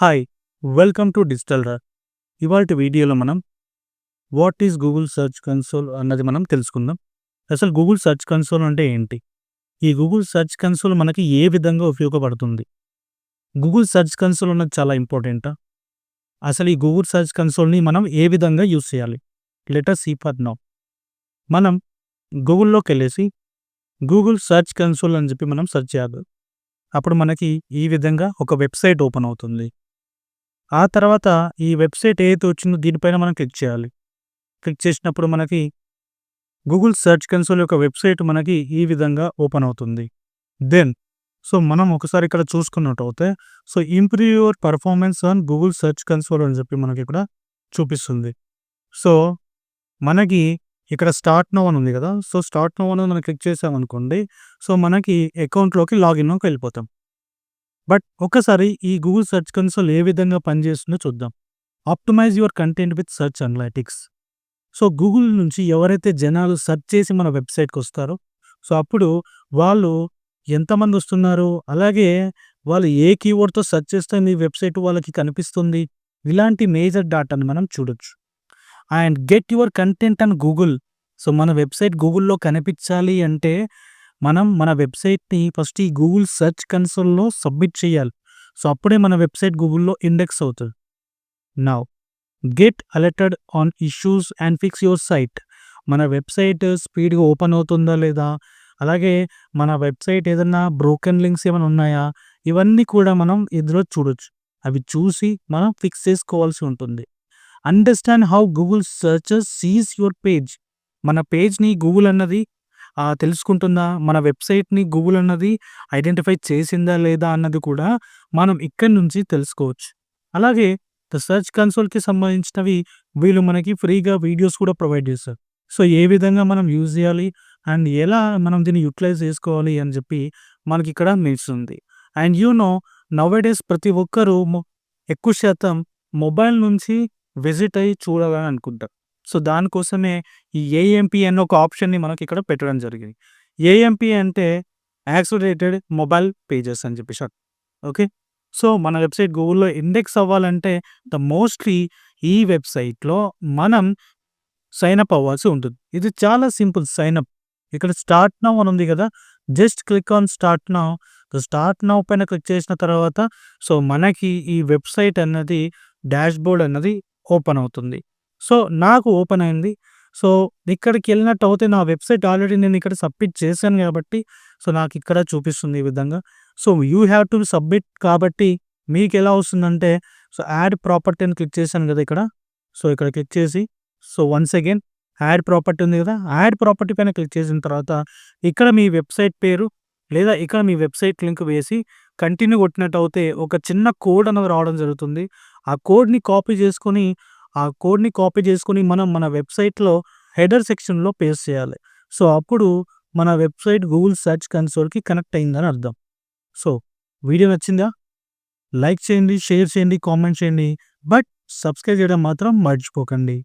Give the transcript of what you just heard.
Hi! Welcome to digital రా. ఇవాల్టి వీడియోలో మనం what is Google search console అన్నది మనం తెలుసుకుందాం. అసలు గూగుల్ సెర్చ్ కన్సోల్ అంటే ఏంటి? ఈ గూగుల్ సెర్చ్ కన్సోల్ మనకి ఏ విధంగా ఉపయోగపడుతుంది? గూగుల్ సెర్చ్ కన్సోల్ అన్నది చాలా ఇంపార్టెంటా? అసలు ఈ గూగుల్ సెర్చ్ కన్సోల్‌ని మనం ఏ విధంగా యూజ్ చేయాలి? Let us see for now. మనం గూగుల్‌లోకెళ్ళేసి గూగుల్ సెర్చ్ కన్సోల్ అని చెప్పి మనం సెర్చ్ చేయాలి. అప్పుడు మనకి ఈ విధంగా ఒక వెబ్‌సైట్ ఓపెన్ అవుతుంది. ఆ తర్వాత ఈ వెబ్‌సైట్ ఏదైతే వచ్చిందో దీనిపైన మనం క్లిక్ చేయాలి. క్లిక్ చేసినప్పుడు మనకి గూగుల్ సెర్చ్ కన్సోల్ యొక్క వెబ్‌సైట్ మనకి ఈ విధంగా ఓపెన్ అవుతుంది. దెన్ మనం ఒకసారి ఇక్కడ చూసుకున్నట్టయితే improve your performance on Google search console అని చెప్పి మనకిక్కడ చూపిస్తుంది. సో, మనకి ఇక్కడ స్టార్ట్ నౌ అని ఉంది కదా! స్టార్ట్ నౌ అనేది మనం క్లిక్ చేసామనుకోండి. మనకి అకౌంట్‌లోకి లాగిన్‌లోకి వెళ్ళిపోతాం. బట్ ఒక్కసారి ఈ గూగుల్ సెర్చ్ కన్సోల్ ఏ విధంగా పనిచేస్తుందో చూద్దాం. Optimise your content with search analytics. Google నుంచి ఎవరైతే జనాలు సెర్చ్ చేసి మన వెబ్‌సైట్‌కొస్తారో, అప్పుడు వాళ్ళు ఎంతమందొస్తున్నారు, అలాగే వాళ్ళు ఏ కీవర్డ్‌తో సెర్చ్ చేస్తే మీ వెబ్‌సైట్ వాళ్ళకి కనిపిస్తుంది. ఇలాంటి మేజర్ డాటాని మనం చూడొచ్చు. And get your content on Google. మన వెబ్‌సైట్ గూగుల్‌లో కనిపించాలి అంటే, మనం మన వెబ్‌సైట్‌ని ఫస్ట్ ఈ గూగుల్ సెర్చ్ కన్సోల్‌లో సబ్మిట్ చేయాలి. అప్పుడే మన వెబ్‌సైట్ గూగుల్‌లో ఇండెక్స్ అవుతది. Now get alerted on issues and fix your site. మన వెబ్‌సైట్ స్పీడ్‌గా ఓపెన్ అవుతుందా లేదా? అలాగే మన వెబ్‌సైట్ ఏదన్నా బ్రోకెన్ లింక్స్ ఏమైనా ఉన్నాయా? ఇవన్నీ కూడా మనం ఇందులో చూడొచ్చు. అవి చూసి మనం ఫిక్స్ చేసుకోవాల్సి ఉంటుంది. Understand how Google searcher sees your page. మన పేజ్‌ని గూగుల్ అన్నది తెలుసుకుంటుందా? మన వెబ్‌సైట్‌ని గూగుల్ అన్నది ఐడెంటిఫై చేసిందా లేదా? అన్నది కూడా మనం ఇక్కడి నుంచి తెలుసుకోవచ్చు. అలాగే సెర్చ్ కన్సోల్‌కి సంబంధించినవి వీళ్ళు మనకి ఫ్రీగా వీడియోస్ కూడా ప్రొవైడ్ చేస్తారు. ఏ విధంగా మనం యూజ్ చేయాలి అండ్ ఎలా మనం దీన్ని యుటిలైజ్ చేసుకోవాలి అని చెప్పి మనకిక్కడ నిలుస్తుంది. అండ్ నౌ-ఎ-డేస్ ప్రతి ఒక్కరు ఎక్కువ శాతం మొబైల్ నుంచి విజిట్ అయ్యి చూడాలని అనుకుంటారు. దానికోసమే ఈ ఏఎంపీ అన్న ఒక ఆప్షన్‌ని మనకిక్కడ పెట్టడం జరిగింది. ఏఎంపీ అంటే యాక్సిలరేటెడ్ మొబైల్ పేజెస్ అని చెప్పేసి ఓకే. మన వెబ్‌సైట్ గూగుల్‌లో ఇండెక్స్ అవ్వాలంటే మోస్ట్‌లీ ఈ వెబ్‌సైట్‌లో మనం సైన్ అప్ అవ్వాల్సి ఉంటుంది. ఇది చాలా సింపుల్ సైన్ అప్. ఇక్కడ స్టార్ట్ నౌ అని ఉంది కదా! Just click on start now. Start now పైన క్లిక్ చేసిన తర్వాత మనకి ఈ వెబ్‌సైట్ అన్నది డాష్‌బోర్డ్ అన్నది ఓపెన్ అవుతుంది. నాకు ఓపెన్ అయింది. ఇక్కడికెళ్ళినట్టు అవుతే నా వెబ్‌సైట్ ఆల్రెడీ నేను ఇక్కడ సబ్మిట్ చేశాను కాబట్టి నాకిక్కడ చూపిస్తుంది ఈ విధంగా. యూ హావ్ టు సబ్మిట్ కాబట్టి మీకెలా వస్తుందంటే యాడ్ ప్రాపర్టీ అని క్లిక్ చేశాను కదా! ఇక్కడ. ఇక్కడ క్లిక్ చేసి వన్స్ అగైన్ యాడ్ ప్రాపర్టీ ఉంది కదా! యాడ్ ప్రాపర్టీ పైన క్లిక్ చేసిన తర్వాత ఇక్కడ మీ వెబ్‌సైట్ పేరు లేదా ఇక్కడ మీ వెబ్‌సైట్ లింక్ వేసి కంటిన్యూ కొట్టినట్టయితే ఒక చిన్న కోడ్ అనేది రావడం జరుగుతుంది. ఆ కోడ్‌ని కాపీ చేసుకొని మనం మన వెబ్‌సైట్‌లో హెడర్ సెక్షన్‌లో పేస్ట్ చేయాలి. అప్పుడు మన వెబ్‌సైట్ గూగుల్ సెర్చ్ కన్సోల్‌కి కనెక్ట్ అయిందని అర్థం. సో, వీడియో నచ్చిందా? లైక్ చేయండి, షేర్ చేయండి, కామెంట్ చేయండి. బట్ సబ్స్క్రైబ్ చేయడం మాత్రం మర్చిపోకండి.